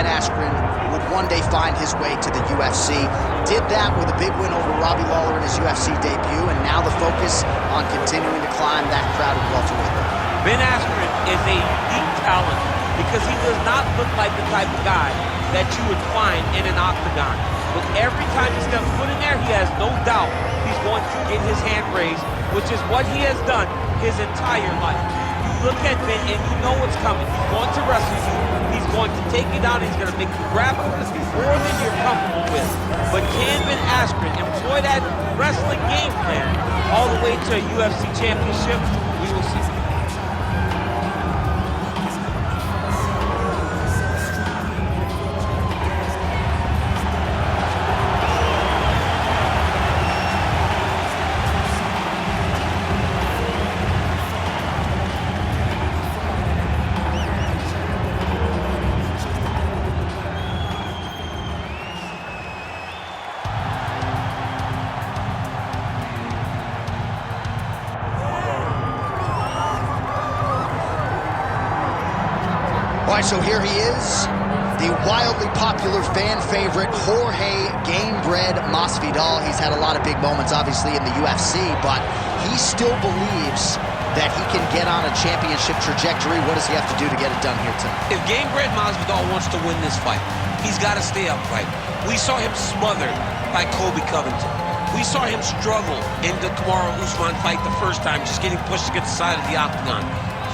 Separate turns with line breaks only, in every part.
Ben Askren would one day find his way to the UFC. Did that with a big win over Robbie Lawler in his UFC debut, and now the focus on continuing to climb that crowded welterweight.
Ben Askren is a unique talent because he does not look like the type of guy that you would find in an octagon. But every time he steps foot in there, he has no doubt he's going to get his hand raised, which is what he has done his entire life. You look at Ben and you know what's coming. He's going to wrestle you. He's going to take you down. He's going to make you grab him more than you're comfortable with. But can Ben Askren employ that wrestling game plan all the way to a UFC championship? We will see.
All right, so here he is, the wildly popular fan favorite, Jorge Gamebred Masvidal. He's had a lot of big moments, obviously, in the UFC, but he still believes that he can get on a championship trajectory. What does he have to do to get it done here tonight?
If Gamebred Masvidal wants to win this fight, he's got to stay upright. We saw him smothered by Colby Covington. We saw him struggle in the Kamaru Usman fight the first time, just getting pushed against the side of the octagon.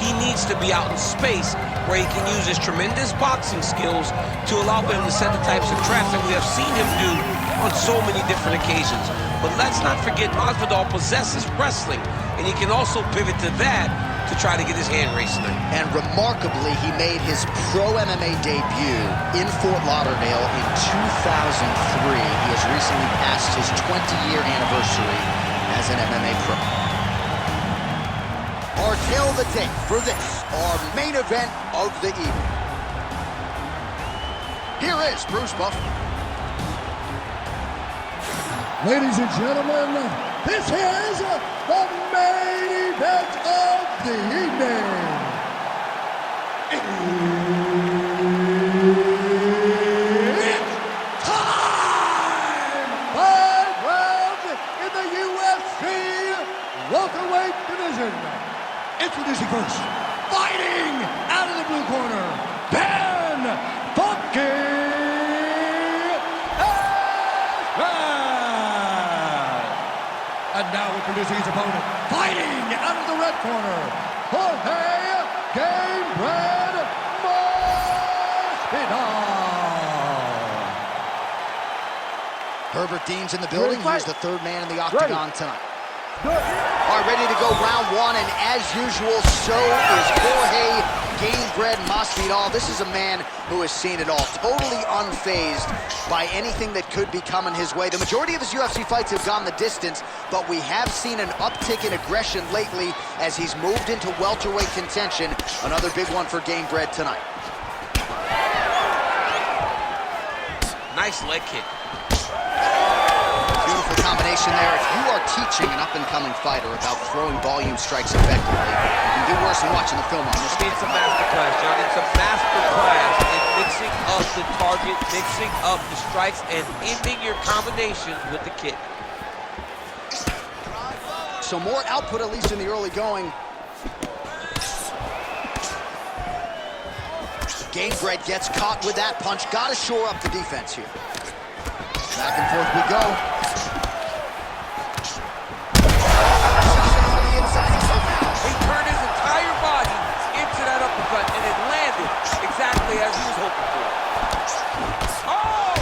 He needs to be out in space where he can use his tremendous boxing skills to allow him to set the types of traps that we have seen him do on so many different occasions. But let's not forget Masvidal possesses wrestling, and he can also pivot to that to try to get his hand raised tonight.
And remarkably, he made his pro MMA debut in Fort Lauderdale in 2003. He has recently passed his 20-year anniversary as an MMA pro. Our tale of the tape for this, our main event of the evening. Here is Bruce Buffer.
Ladies and gentlemen, this is the main event of the evening. It's time! 5 rounds in the UFC welterweight division. Introducing first, fighting out of the blue corner, Ben Askren. And now introducing his opponent, fighting out of the red corner, Jorge Gamebred Masvidal.
Herbert Dean's in the building. He's the third man in the octagon tonight. All right, ready to go round one, and as usual, so is Jorge Gamebred Masvidal. This is a man who has seen it all, totally unfazed by anything that could be coming his way. The majority of his UFC fights have gone the distance, but we have seen an uptick in aggression lately as he's moved into welterweight contention. Another big one for Gamebred tonight.
Nice leg kick.
Beautiful combination there. If you are teaching an up-and-coming fighter about throwing volume strikes effectively, you can do worse than watching the film on this.
It's a masterclass, John. It's a masterclass in mixing up the target, mixing up the strikes, and ending your combinations with the kick.
So more output, at least in the early going. Gamebred gets caught with that punch. Got to shore up the defense here. Back and forth we go.
He turned his entire body into that uppercut, and it landed exactly as he was hoping for. Oh!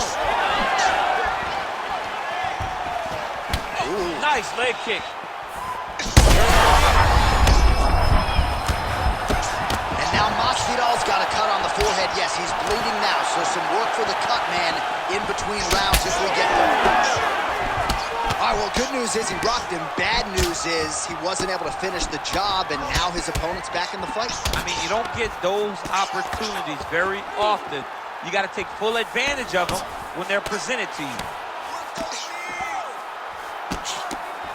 Ooh.
Nice leg kick.
And now Masvidal's got a cut on the forehead. Yes, he's bleeding now, so some work for the cut man in between rounds if we get there. All right, well, good news is he rocked him. Bad news is he wasn't able to finish the job, and now his opponent's back in the fight.
I mean, you don't get those opportunities very often. You got to take full advantage of them when they're presented to you.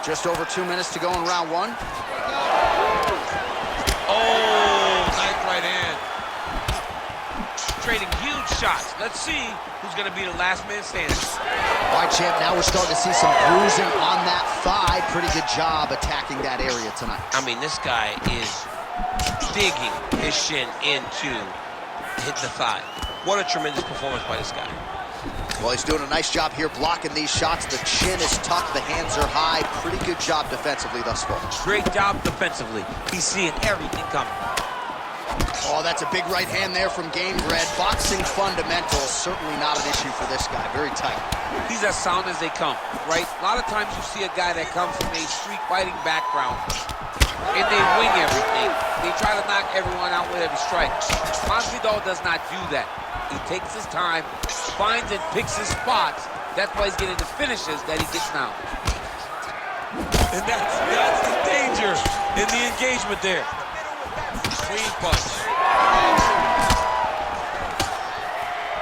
Just over 2 minutes to go in round one.
Oh, nice right hand.
Trading huge
shots. Let's see who's going to be the last man standing.
All right, champ, now we're starting to see some bruising on that thigh. Pretty good job attacking that area tonight.
I mean, this guy is digging his shin in to hit the thigh. What a tremendous performance by this guy.
Well, he's doing a nice job here blocking these shots. The chin is tucked, the hands are high. Pretty good job defensively thus far.
Great job defensively. He's seeing everything coming.
Oh, that's a big right hand there from Game Bread. Boxing fundamentals, certainly not an issue for this guy. Very tight.
He's as sound as they come, right? A lot of times you see a guy that comes from a street fighting background, and they wing everything. They try to knock everyone out with every strike. Masvidal does not do that. He takes his time, finds and picks his spots. That's why he's getting the finishes that he gets now. And that's the danger in the engagement there. Clean punch.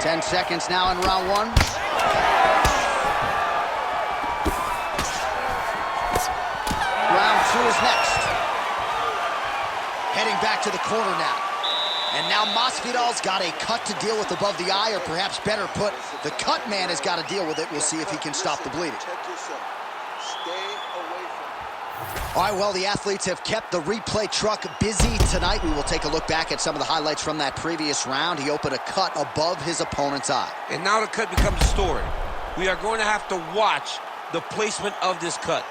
10 seconds now in round one. Round two is next. Heading back to the corner now. And now Masvidal's got a cut to deal with above the eye, or perhaps better put, the cut man has got to deal with it. We'll see if he can stop the bleeding. All right, well, the athletes have kept the replay truck busy tonight. We will take a look back at some of the highlights from that previous round. He opened a cut above his opponent's eye.
And now the cut becomes a story. We are going to have to watch the placement of this cut.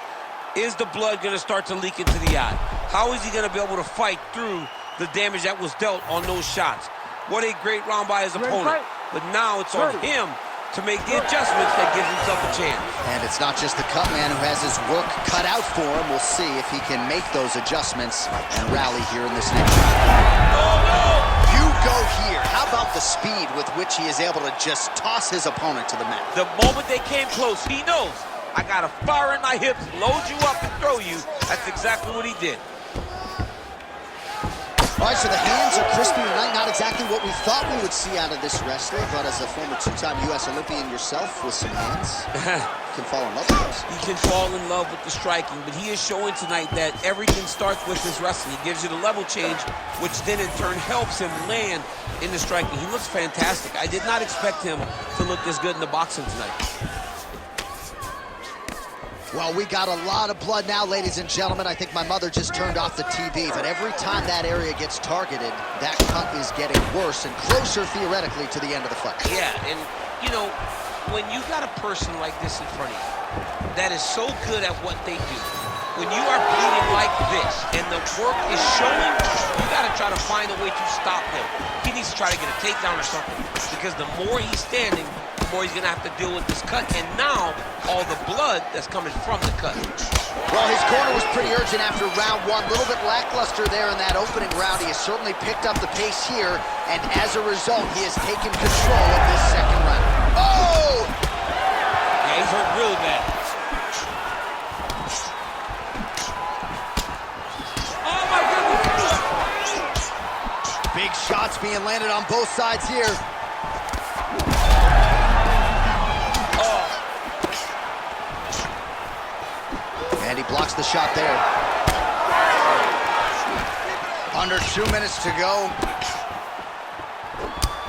Is the blood going to start to leak into the eye? How is he going to be able to fight through the damage that was dealt on those shots? What a great round by his opponent. But now it's on him to make the adjustments that gives himself a chance.
And it's not just the cut man who has his work cut out for him. We'll see if he can make those adjustments and rally here in this next round.
Oh, no!
You go here. How about the speed with which he is able to just toss his opponent to the mat?
The moment they came close, he knows, I got to fire in my hips, load you up and throw you. That's exactly what he did.
All right, so the hands are crispy tonight. Not exactly what we thought we would see out of this wrestler, but as a former two-time U.S. Olympian yourself with some hands, you can fall in love with those.
He can fall in love with the striking, but he is showing tonight that everything starts with his wrestling. He gives you the level change, which then in turn helps him land in the striking. He looks fantastic. I did not expect him to look this good in the boxing tonight.
Well, we got a lot of blood now, ladies and gentlemen. I think my mother just turned off the TV, but every time that area gets targeted, that cut is getting worse and closer, theoretically, to the end of the fight.
Yeah, and, you know, when you got a person like this in front of you that is so good at what they do, when you are bleeding like this and the work is showing, you got to try to find a way to stop him. He needs to try to get a takedown or something, because the more he's standing, the more he's going to have to deal with this cut, and now all the blood that's coming from the cut.
Well, his corner was pretty urgent after round one. A little bit lackluster there in that opening round. He has certainly picked up the pace here, and as a result, he has taken control of this second round. Oh!
Yeah, he's hurt really bad. Oh, my goodness!
Big shots being landed on both sides here. And he blocks the shot there. Under 2 minutes to go.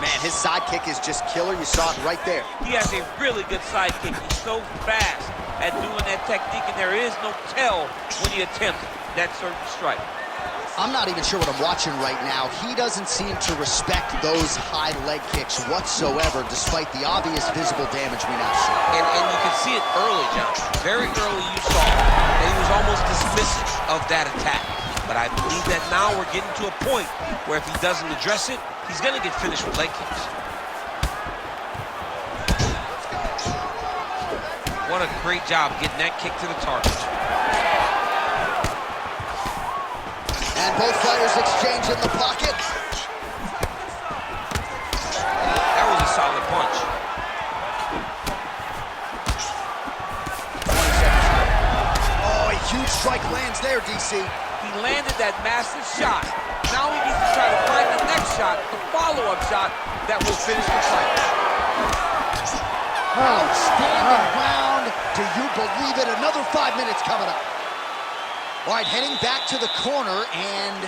Man, his side kick is just killer. You saw it right there.
He has a really good side kick. He's so fast at doing that technique, and there is no tell when he attempts that certain strike.
I'm not even sure what I'm watching right now. He doesn't seem to respect those high leg kicks whatsoever, despite the obvious visible damage we now see.
And you can see it early, John. Very early you saw that he was almost dismissive of that attack. But I believe that now we're getting to a point where if he doesn't address it, he's going to get finished with leg kicks. What a great job getting that kick to the target.
And both fighters exchange in the pocket.
That was a solid punch.
20 seconds. Oh, a huge strike lands there, DC.
He landed that massive shot. Now he needs to try to find the next shot, the follow-up shot that will finish the fight.
Outstanding round. Do you believe it? Another 5 minutes coming up. All right, heading back to the corner, and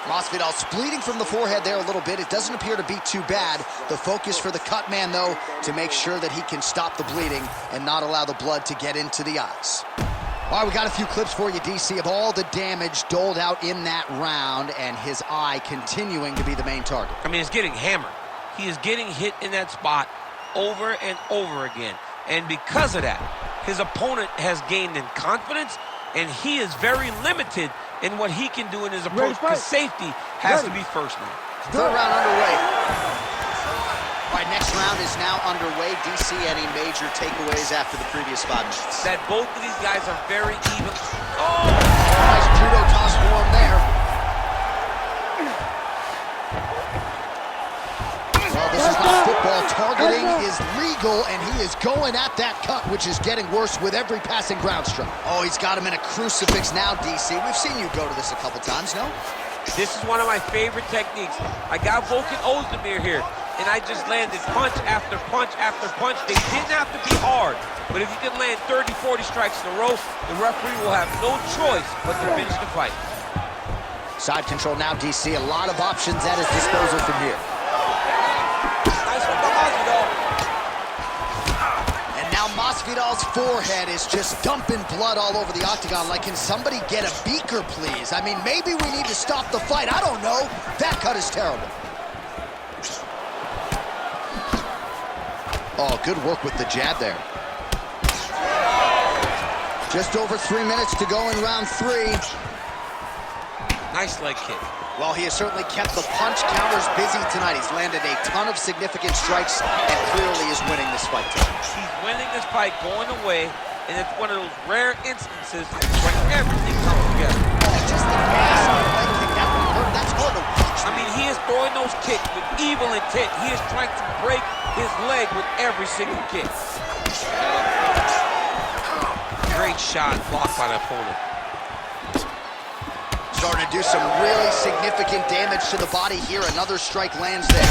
Masvidal's bleeding from the forehead there a little bit. It doesn't appear to be too bad. The focus for the cut man, though, to make sure that he can stop the bleeding and not allow the blood to get into the eyes. All right, we got a few clips for you, DC, of all the damage doled out in that round, and his eye continuing to be the main target.
I mean, it's getting hammered. He is getting hit in that spot over and over again. And because of that, his opponent has gained in confidence, and he is very limited in what he can do in his approach, because safety has to be first now.
Third round underway. All right, next round is now underway. DC, any major takeaways after the previous 5 minutes?
That both of these guys are very even. Oh!
Nice judo toss for him there. Well, this is not football. Targeting is legal, and he is going at that cut, which is getting worse with every passing ground strike. Oh, he's got him in a crucifix now, DC. We've seen you go to this a couple times, no?
This is one of my favorite techniques. I got Volkan Ozdemir here, and I just landed punch after punch after punch. They didn't have to be hard, but if you can land 30, 40 strikes in a row, the referee will have no choice but to finish the fight.
Side control now, DC. A lot of options at his disposal from here.
Nice one by Masvidal.
And now Masvidal's forehead is just dumping blood all over the octagon. Like, can somebody get a beaker, please? I mean, maybe we need to stop the fight. I don't know. That cut is terrible. Oh, good work with the jab there. Just over 3 minutes to go in round 3.
Nice leg kick.
Well, he has certainly kept the punch counters busy tonight. He's landed a ton of significant strikes and clearly is winning this fight tonight.
He's winning this fight going away, and it's one of those rare instances where everything comes together.
Oh, just the gas on the leg kick. That one hurt. That's hard to watch.
I mean, he is throwing those kicks with evil intent. He is trying to break his leg with every single kick.
Great shot blocked by the opponent.
Starting to do some really significant damage to the body here. Another strike lands there. Oh,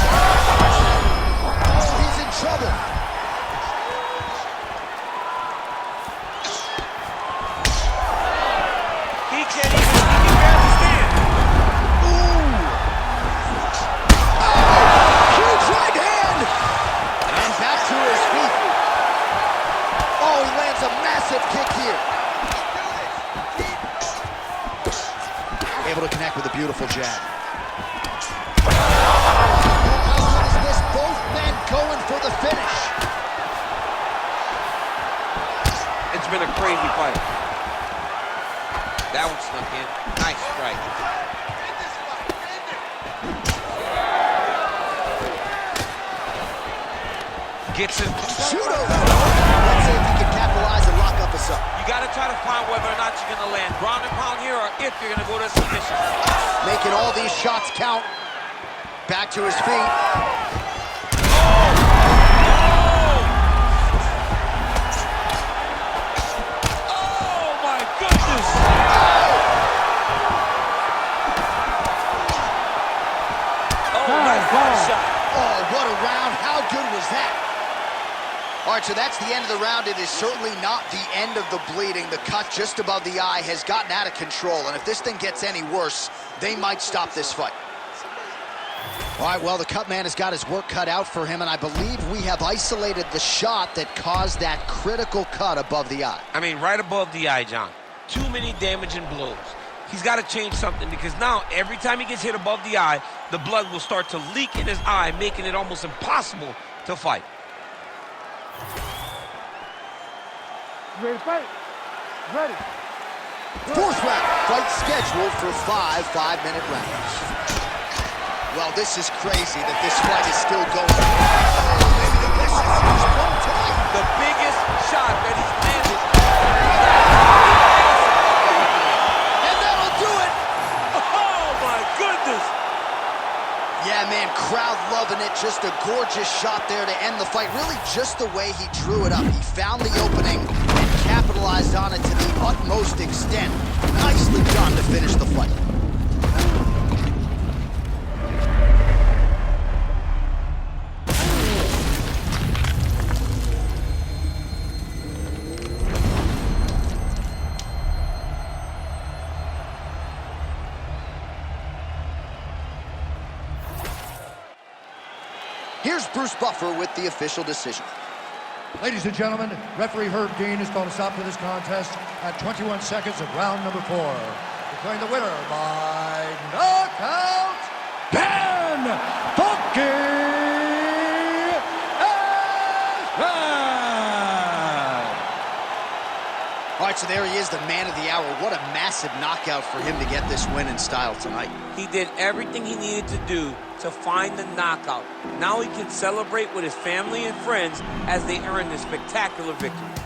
he's in trouble.
He can barely stand.
Ooh. Oh, huge right hand. And back to his feet. Oh, he lands a massive kick here. Able to connect with a beautiful jab. How good is this? Both men going for the finish.
It's been a crazy fight.
That one snuck in. Nice strike. Gets him.
Judo. Let's see if he can capitalize and lock up a sub.
You got to try to find whether or not you're going to land ground and pound here or if you're going to go to submission.
Making all these shots count. Back to his feet.
Oh, my goodness. Oh, nice body shot.
Oh, what a round. How good was that? All right, so that's the end of the round. It is certainly not the end of the bleeding. The cut just above the eye has gotten out of control, and if this thing gets any worse, they might stop this fight. All right, well, the cut man has got his work cut out for him, and I believe we have isolated the shot that caused that critical cut above the eye.
I mean, right above the eye, John. Too many damaging blows. He's got to change something, because now every time he gets hit above the eye, the blood will start to leak in his eye, making it almost impossible to fight.
Ready to fight? Ready.
Fourth round, fight scheduled for 5 5-minute rounds. Well, this is crazy that this fight is still going. Oh, maybe the best is one time.
The biggest shot that he's landed.
And that'll do it.
Oh, my goodness.
Yeah, man, crowd loving it. Just a gorgeous shot there to end the fight. Really just the way he drew it up. He found the opening and capitalized on it to the utmost extent. Nicely done to finish the fight. Here's Bruce Buffer with the official decision.
Ladies and gentlemen, referee Herb Dean has called a stop to this contest at 21 seconds of round number 4. Declaring the winner by knockout, Ben Askren!
All right, so there he is, the man of the hour. What a massive knockout for him to get this win in style tonight.
He did everything he needed to do to find the knockout. Now he can celebrate with his family and friends as they earn this spectacular victory.